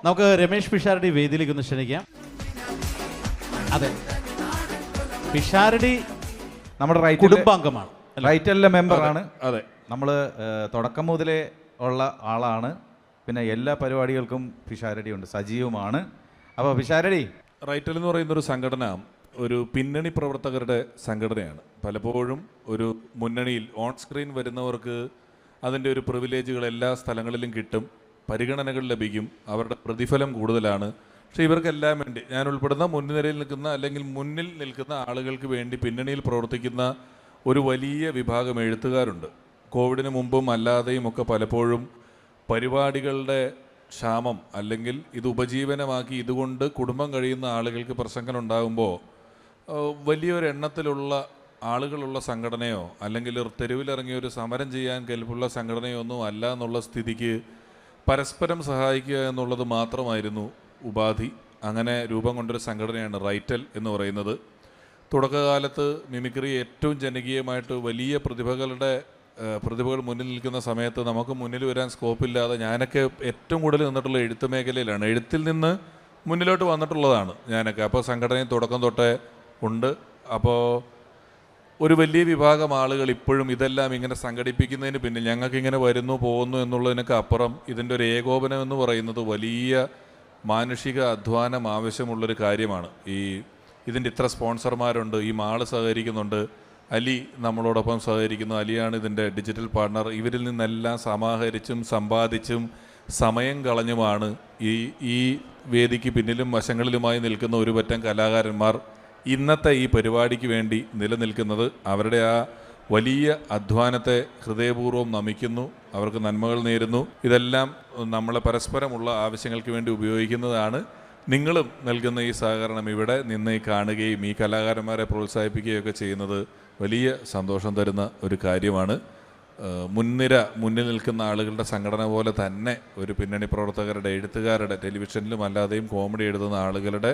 നമുക്ക് രമേഷ് പിഷാരടി വേദിയിലേക്ക് ഒന്ന് ക്ഷണിക്കാം. അതെ, പിഷാരടി നമ്മുടെ കുടുംബാംഗമാണ്, റൈറ്റലിലെ മെമ്പറാണ്. അതെ, നമ്മൾ തുടക്കം മുതലേ ഉള്ള ആളാണ്. പിന്നെ എല്ലാ പരിപാടികൾക്കും പിഷാരടി ഉണ്ട്, സജീവമാണ്. അപ്പോൾ പിഷാരടി, റൈറ്റൽ എന്ന് പറയുന്നൊരു സംഘടന ഒരു പിന്നണി പ്രവർത്തകരുടെ സംഘടനയാണ്. പലപ്പോഴും ഒരു മുന്നണിയിൽ ഓൺ സ്ക്രീൻ വരുന്നവർക്ക് അതിൻ്റെ ഒരു പ്രിവിലേജുകൾ എല്ലാ സ്ഥലങ്ങളിലും കിട്ടും, പരിഗണനകൾ ലഭിക്കും, അവരുടെ പ്രതിഫലം കൂടുതലാണ്. പക്ഷേ ഇവർക്കെല്ലാം വേണ്ടി, ഞാൻ ഉൾപ്പെടുന്ന മുൻനിരയിൽ നിൽക്കുന്ന അല്ലെങ്കിൽ മുന്നിൽ നിൽക്കുന്ന ആളുകൾക്ക് വേണ്ടി പിന്നണിയിൽ പ്രവർത്തിക്കുന്ന ഒരു വലിയ വിഭാഗം എഴുത്തുകാരുണ്ട്. കോവിഡിന് മുമ്പും അല്ലാതെയും ഒക്കെ പലപ്പോഴും പരിപാടികളുടെ ക്ഷാമം അല്ലെങ്കിൽ ഇത് ഉപജീവനമാക്കി ഇതുകൊണ്ട് കുടുംബം കഴിയുന്ന ആളുകൾക്ക് പ്രശ്നങ്ങൾ ഉണ്ടാകുമ്പോൾ വലിയൊരു എണ്ണത്തിലുള്ള ആളുകളുള്ള സംഘടനയോ അല്ലെങ്കിൽ തെരുവിലിറങ്ങിയ ഒരു സമരം ചെയ്യാൻ കെൽപ്പുള്ള സംഘടനയോ ഒന്നും അല്ല എന്നുള്ള സ്ഥിതിക്ക് പരസ്പരം സഹായിക്കുക എന്നുള്ളത് മാത്രമായിരുന്നു ഉപാധി. അങ്ങനെ രൂപം കൊണ്ടൊരു സംഘടനയാണ് റൈറ്റൽ എന്ന് പറയുന്നത്. തുടക്കകാലത്ത് മിമിക്രി ഏറ്റവും ജനകീയമായിട്ട് വലിയ പ്രതിഭകൾ മുന്നിൽ നിൽക്കുന്ന സമയത്ത് നമുക്ക് മുന്നിൽ വരാൻ സ്കോപ്പില്ലാതെ ഞാനൊക്കെ ഏറ്റവും കൂടുതൽ നിന്നിട്ടുള്ള എഴുത്ത് മേഖലയിലാണ്. എഴുത്തിൽ നിന്ന് മുന്നിലോട്ട് വന്നിട്ടുള്ളതാണ് ഞാനൊക്കെ. അപ്പോൾ സംഘടനയിൽ തുടക്കം തൊട്ടേ ഉണ്ട്. അപ്പോൾ ഒരു വലിയ വിഭാഗം ആളുകൾ ഇപ്പോഴും ഇതെല്ലാം ഇങ്ങനെ സംഘടിപ്പിക്കുന്നതിന് പിന്നിൽ ഞങ്ങൾക്കിങ്ങനെ വരുന്നു പോകുന്നു എന്നുള്ളതിനൊക്കെ അപ്പുറം ഇതിൻ്റെ ഒരു ഏകോപനം എന്ന് പറയുന്നത് വലിയ മാനുഷിക അധ്വാനം ആവശ്യമുള്ളൊരു കാര്യമാണ്. ഇതിൻ്റെ ഇത്ര സ്പോൺസർമാരുണ്ട്, ഈ മാള് സഹകരിക്കുന്നുണ്ട്, അലി നമ്മളോടൊപ്പം സഹകരിക്കുന്നു, അലിയാണ് ഇതിൻ്റെ ഡിജിറ്റൽ പാർട്ണർ. ഇവരിൽ നിന്നെല്ലാം സമാഹരിച്ചും സമ്പാദിച്ചും സമയം കളഞ്ഞുമാണ് ഈ വേദിക്ക് പിന്നിലും വശങ്ങളിലുമായി നിൽക്കുന്ന ഒരു പറ്റം കലാകാരന്മാർ ഇന്നത്തെ ഈ പരിപാടിക്ക് വേണ്ടി നിലനിൽക്കുന്നത്. അവരുടെ ആ വലിയ അധ്വാനത്തെ ഹൃദയപൂർവ്വം നമിക്കുന്നു, അവർക്ക് നന്മകൾ നേരുന്നു. ഇതെല്ലാം നമ്മളെ പരസ്പരമുള്ള ആവശ്യങ്ങൾക്ക് വേണ്ടി ഉപയോഗിക്കുന്നതാണ്. നിങ്ങളും നൽകുന്ന ഈ സഹകരണം ഇവിടെ നിന്ന് കാണുകയും ഈ കലാകാരന്മാരെ പ്രോത്സാഹിപ്പിക്കുകയും ഒക്കെ ചെയ്യുന്നത് വലിയ സന്തോഷം തരുന്ന ഒരു കാര്യമാണ്. മുന്നിൽ നിൽക്കുന്ന ആളുകളുടെ സംഘടന പോലെ തന്നെ ഒരു പിന്നണി പ്രവർത്തകരുടെ, എഴുത്തുകാരുടെ, ടെലിവിഷനിലും അല്ലാതെയും കോമഡി എഴുതുന്ന ആളുകളുടെ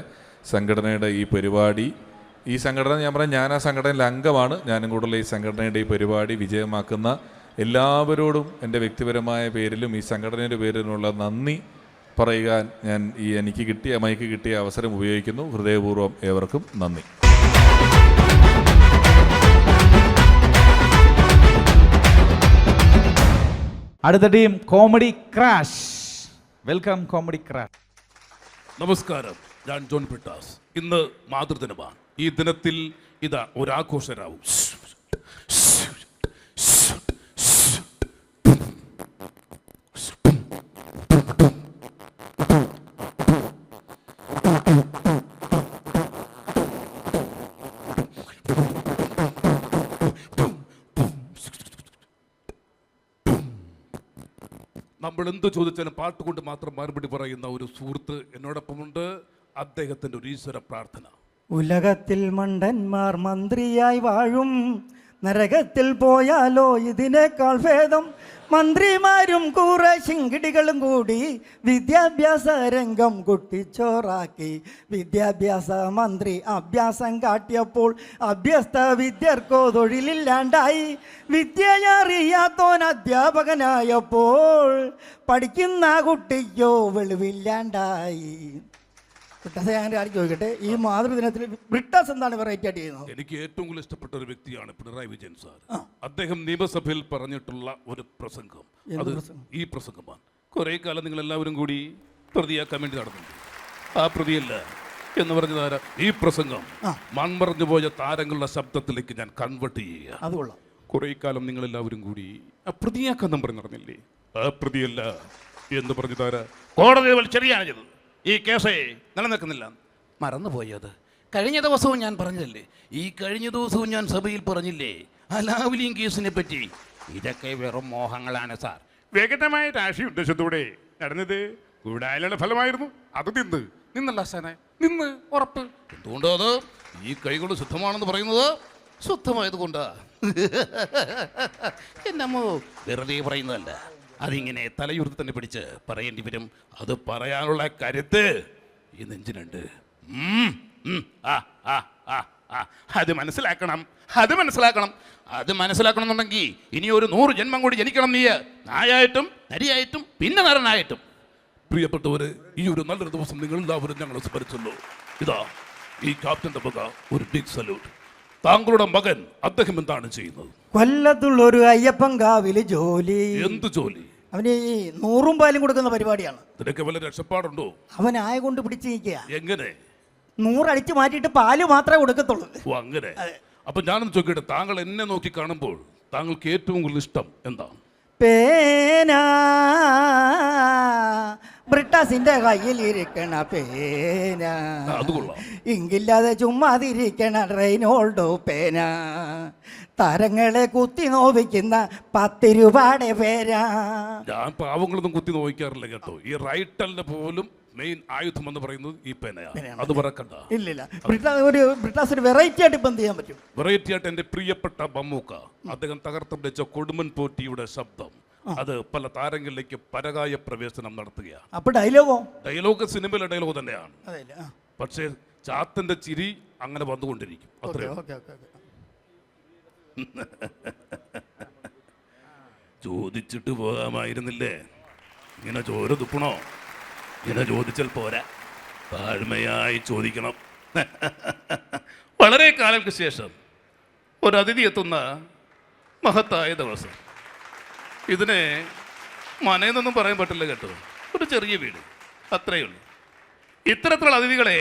സംഘടനയുടെ ഈ സംഘടന ഞാൻ ആ സംഘടനയിലെ അംഗമാണ്. ഞാനും കൂടുതൽ ഈ സംഘടനയുടെ ഈ പരിപാടി വിജയമാക്കുന്ന എല്ലാവരോടും എൻ്റെ വ്യക്തിപരമായ പേരിലും ഈ സംഘടനയുടെ പേരിലുള്ള നന്ദി പറയുവാൻ ഞാൻ എനിക്ക് മൈക്ക് കിട്ടിയ അവസരം ഉപയോഗിക്കുന്നു. ഹൃദയപൂർവ്വം ഏവർക്കും നന്ദി. അടുത്ത team comedy crash. Welcome comedy crash. നമസ്കാരം, ഞാൻ ജോൺ പിട്ടാസ്. ഇന്ന് മാതൃദിനമാണ്. ഈ ദിനത്തിൽ ഇതാ ഒരാഘോഷരാവും. നമ്മൾ എന്ത് ചോദിച്ചാലും പാട്ടുകൊണ്ട് മാത്രം മറുപടി പറയുന്ന ഒരു സുഹൃത്ത് എന്നോടൊപ്പമുണ്ട്. അദ്ദേഹത്തിൻ്റെ ഒരു ഈശ്വര പ്രാർത്ഥന. ഉലകത്തിൽ മണ്ടന്മാർ മന്ത്രിയായി വാഴും, നരകത്തിൽ പോയാലോ ഇതിനേക്കാൾ ഭേദം. മന്ത്രിമാരും കൂറെ ശിങ്കിടികളും കൂടി വിദ്യാഭ്യാസ രംഗം കുട്ടിച്ചോറാക്കി. വിദ്യാഭ്യാസ മന്ത്രി അഭ്യാസം കാട്ടിയപ്പോൾ അഭ്യസ്ത വിദ്യർക്കോ തൊഴിലില്ലാണ്ടായി. വിദ്യയറിയാത്തോൻ അധ്യാപകനായപ്പോൾ പഠിക്കുന്ന കുട്ടിക്കോ വെളിവില്ലാണ്ടായി. ചോദിക്കട്ടെ, ഈ മാതൃദിനത്തിൽ ബ്രിട്ടാസ് എന്താണ് വെറൈറ്റി ആയിട്ട് ചെയ്യുന്നത്? എനിക്ക് ഏറ്റവും കൂടുതൽ ഇഷ്ടപ്പെട്ട ഒരു വ്യക്തിയാണ് പിണറായി വിജയൻ സാർ. അദ്ദേഹം നിയമസഭയിൽ പറഞ്ഞിട്ടുള്ള ഒരു പ്രസംഗം, അത് ഈ പ്രസംഗമാണ്. കുറേ കാലം നിങ്ങൾ എല്ലാവരും കൂടി പ്രതിയാക്കാൻ വേണ്ടി നടന്നുണ്ട്. ആ പ്രതിയല്ല എന്ന് പറഞ്ഞതാര ഈ പ്രസംഗം മൺമറഞ്ഞു പോയ താരങ്ങളുടെ ശബ്ദത്തിലേക്ക് ഞാൻ കൺവേർട്ട് ചെയ്യുക. അതുകൊള്ളാം. കുറേ കാലം നിങ്ങളെല്ലാവരും കൂടി ആ പ്രതിയാക്കാൻ പറഞ്ഞ് നടന്നില്ലേ? ആ പ്രതിയല്ല എന്ന് പറഞ്ഞതാര കോടതി ശരിയാണ് ചെയ്തത്. ഈ കേസേ നിലനിൽക്കുന്നില്ല. മറന്നുപോയത് കഴിഞ്ഞ ദിവസവും ഞാൻ പറഞ്ഞതല്ലേ, കഴിഞ്ഞ ദിവസവും ഞാൻ സഭയിൽ പറഞ്ഞില്ലേ അലാവുലിയും കേസിനെ പറ്റി. ഇതൊക്കെ വെറും മോഹങ്ങളാണ് സാർ. വ്യക്തമായ രാഷ്ട്രീയ ഉദ്ദേശത്തോടെ നടന്നത് കൂടായ്മയുടെ ഫലമായിരുന്നു. അത് നിന്നല്ല സാറേ, നിന്ന് ഉറപ്പ്. എന്തുകൊണ്ടോ അത് ഈ കൈകൊണ്ട് ശുദ്ധമാണെന്ന് പറയുന്നത് ശുദ്ധമായത് കൊണ്ടാ. എന്നമ്മോ വെറുതെ പറയുന്നതല്ല, അതിങ്ങനെ തലയുർത്തി തന്നെ പിടിച്ച് പറയേണ്ടി വരും. അത് പറയാനുള്ള കരുത്ത് ഈ നെഞ്ചിനുണ്ട്. അത് മനസ്സിലാക്കണം എന്നുണ്ടെങ്കിൽ ഇനി ഒരു 100 ജന്മം കൂടി ജനിക്കണം. നീ നായായിട്ടും നരിയായിട്ടും പിന്നെ നരനായിട്ടും. പ്രിയപ്പെട്ടവരെ, ഈ ഒരു നല്ലൊരു ദിവസം നിങ്ങൾ എല്ലാവരും ഞങ്ങൾ സ്മരിച്ചല്ലോ. ഇതാ ഈ ക്യാപ്റ്റന്റെ വക ഒരു ബിഗ് സല്യൂട്ട്. താങ്കളുടെ മകൻ അദ്ദേഹം എന്താണ് ചെയ്യുന്നത്? കൊല്ലത്തുള്ളൊരു അയ്യപ്പൻകാവില് ജോലി. എന്ത് ജോലി? അവന് ഈ 100 പാലും കൊടുക്കുന്ന പരിപാടിയാണ്. ഇതിനൊക്കെ വല്ല രക്ഷപ്പാടുണ്ടോ? അവൻ ആയ കൊണ്ട് പിടിച്ച് നിൽക്കുക. എങ്ങനെ? 100 അടിച്ചു മാറ്റിയിട്ട് പാല് മാത്രമേ കൊടുക്കത്തുള്ളൂ. ഓ അങ്ങനെ. അപ്പൊ ഞാനൊന്ന് ചോദിക്കട്ടെ, താങ്കൾ എന്നെ നോക്കി കാണുമ്പോൾ താങ്കൾക്ക് ഏറ്റവും കൂടുതൽ ഇഷ്ടം എന്താണ്? പേന, ബ്രിട്ടാസിന്റെ കയ്യിലിരിക്കണ പേന, അത് കൊള്ളാം. ഇങ്കില്ലാതെ ചുമ്മാതിരിക്കണ റെയ്നോൾഡോ പേന, തരങ്ങളെ കുത്തി നോവിക്കുന്ന 10 രൂപയുടെ പേന. ഞാൻ പാവങ്ങളൊന്നും കുത്തി നോക്കാറില്ല കേട്ടോ. ഈ റൈറ്റലിന്റെ പോലും മെയിൻ ആയുധം എന്ന് പറയുന്നത് ഈ പേനയാണ്. അത് പറക്കണ്ട. ഇല്ലില്ല, ബ്രിട്ടാസ് ഒരു വെറൈറ്റി ആയിട്ട് ഇപ്പം എന്ത് ചെയ്യാൻ പറ്റും? വെറൈറ്റി ആയിട്ട് എന്റെ പ്രിയപ്പെട്ട മമ്മൂക്ക അദ്ദേഹം തകർത്ത് പിടിച്ച കൊടുമൻ പോറ്റിയുടെ ശബ്ദം അത് പല താരങ്ങളിലേക്ക് പരകായ പ്രവേശനം നടത്തുകയാണ്. അപ്പൊ ഡയലോഗോ? ഡയലോഗ് സിനിമയിലെ ഡയലോഗ് തന്നെയാണ്. അതെല്ലേ. പക്ഷേ ചാത്തന്റെ ചിരി അങ്ങനെ വന്നുകൊണ്ടിരിക്കും. അത്രേ ചോദിച്ചിട്ട് പോകാമായിരുന്നില്ലേ? ഇങ്ങനെ ചോര തുപ്പണോ? ഇങ്ങനെ ചോദിച്ചാൽ പോരാ, താഴ്മയായി ചോദിക്കണം. വളരെ കാലങ്ങൾക്ക് ശേഷം ഒരു അതിഥി എത്തുന്ന മഹത്തായ ദിവസം. ഇതിനെ മനയെന്നൊന്നും പറയാൻ പറ്റില്ല കേട്ടോ. ഒരു ചെറിയ വീട്, അത്രയേ ഉള്ളൂ. ഇത്തരത്തിലുള്ള അതിഥികളെ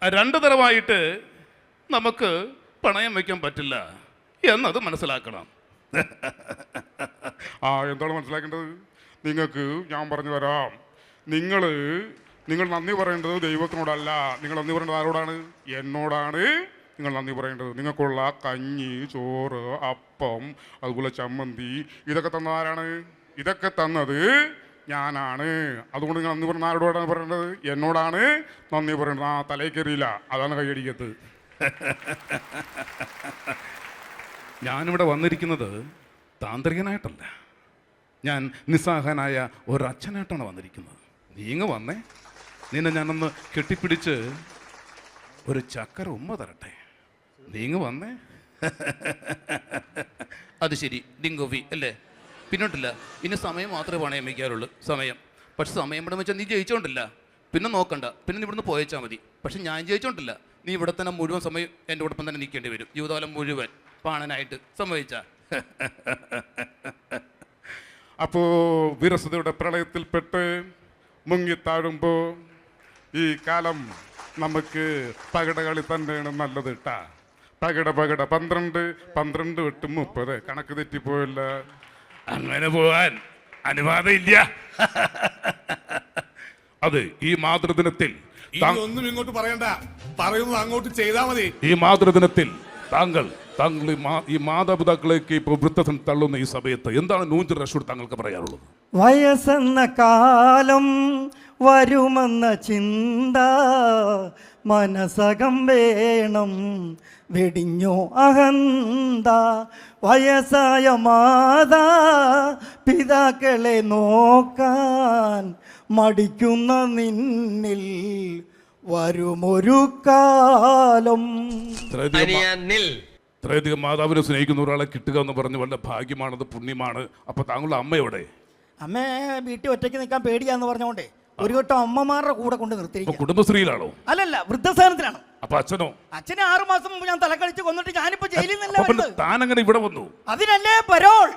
2 തരമായിട്ട് നമുക്ക് പണയം വയ്ക്കാൻ പറ്റില്ല എന്നത് മനസ്സിലാക്കണം. എന്താണ് മനസ്സിലാക്കേണ്ടത്? നിങ്ങൾക്ക് ഞാൻ പറഞ്ഞു തരാം. നിങ്ങൾ നന്ദി പറയേണ്ടത് ദൈവത്തിനോടല്ല. നിങ്ങൾ നന്ദി പറയേണ്ടത് ആരോടാണ്? എന്നോടാണ് നിങ്ങൾ നന്ദി പറയേണ്ടത്. നിങ്ങൾക്കുള്ള കഞ്ഞി, ചോറ്, അപ്പം, അതുപോലെ ചമ്മന്തി ഇതൊക്കെ തന്നത് ആരാണ്? ഇതൊക്കെ തന്നത് ഞാനാണ്. അതുകൊണ്ട് നിങ്ങൾ നന്ദി പറയുന്നത് ആരോടാണ് പറയേണ്ടത്? എന്നോടാണ് നന്ദി പറയേണ്ടത്. തലയിൽ കയറിയില്ല, അതാണ് കൈയടിക്കത്ത്. ഞാനിവിടെ വന്നിരിക്കുന്നത് താന്ത്രികനായിട്ടല്ല, ഞാൻ നിസ്സഹായനായ ഒരച്ഛനായിട്ടാണ് വന്നിരിക്കുന്നത്. നീങ്ങ് വന്നേ, നിന്നെ ഞാനൊന്ന് കെട്ടിപ്പിടിച്ച് ഒരു ചക്കര ഉമ്മ തരട്ടെ. നീങ്ങ് വന്നേ. അത് ശരി, ഡിങ്കോവി അല്ലേ? പിന്നോട്ടില്ല, ഇനി സമയം മാത്രമേ പണയം വയ്ക്കാറുള്ളൂ. സമയം. പക്ഷെ സമയം ഇവിടെ വെച്ചാൽ നീ ജയിച്ചോണ്ടില്ല. പിന്നെ നോക്കണ്ട, പിന്നെ നീ ഇവിടുന്ന് പോയച്ചാൽ മതി. പക്ഷെ ഞാൻ ജയിച്ചോണ്ടില്ല. നീ ഇവിടെ തന്നെ മുഴുവൻ സമയം എൻ്റെ ഒപ്പം തന്നെ നിൽക്കേണ്ടി വരും, ജീവിതകാലം മുഴുവൻ പാണനായിട്ട്. സമ്മതിച്ചാ? അപ്പോ വിരസതയുടെ പ്രളയത്തിൽപ്പെട്ട് മുങ്ങിത്താഴുമ്പോൾ ഈ കാലം നമുക്ക് പകടകളി തന്നെയാണ് നല്ലത് കേട്ടാ. പകട 12 12 8 30 കണക്ക് തെറ്റിപ്പോയല്ല. അങ്ങനെ പോകാൻ അനുവാദം ഇല്ല. അത് ഈ മാതൃദിനത്തിൽ ഒന്നും ഇങ്ങോട്ട് പറയണ്ട, പറയുന്നത് അങ്ങോട്ട് ചെയ്താൽ മതി. ഈ മാതൃദിനത്തിൽ താങ്കൾ ഈ മാതാപിതാക്കളേക്ക് ഇപ്പോൾ വൃദ്ധസം തള്ളുന്ന ഈ സമയത്ത് എന്താണ് നൂഞ്ച് റഷൂഡ് താങ്കൾക്ക് പറയാറുള്ളത്? വയസ്സെന്ന കാലം വരുമെന്ന ചിന്ത മനസ്സകം വേണം, വെടിഞ്ഞോ അഹന്ത. വയസ്സായ മാതാ പിതാക്കളെ നോക്കാൻ മടിക്കുന്ന നിന്നിൽ വരുമൊരു കാലം. ഇത്രയധികം മാതാവിനെ സ്നേഹിക്കുന്ന ഒരാളെ കിട്ടുക എന്ന് പറഞ്ഞ് വല്ല ഭാഗ്യമാണത്, പുണ്യമാണ്. അപ്പൊ താങ്കളുടെ അമ്മയോടെ? അമ്മ വീട്ടിൽ ഒറ്റയ്ക്ക് നിൽക്കാൻ പേടിയാന്ന് പറഞ്ഞോണ്ടേ ഒരു വട്ടം അമ്മമാരുടെ കൂടെ കൊണ്ട് നിർത്തിയിരിക്കും. കുടുംബശ്രീയിലാണോ? അല്ലല്ല, വൃദ്ധസ്ഥാനത്തിലാണ്. അപ്പൊ അച്ഛനോ? അച്ഛനെ 6 മാസം മുമ്പ് ഞാൻ തലക്കടിച്ച് കൊന്നിട്ട് ഞാനിപ്പോ ജയിലിൽ നിന്നല്ല വരുന്നത്. താൻ അങ്ങനെ ഇവിടെ വന്നു? അതിനല്ലേ പരോൾ.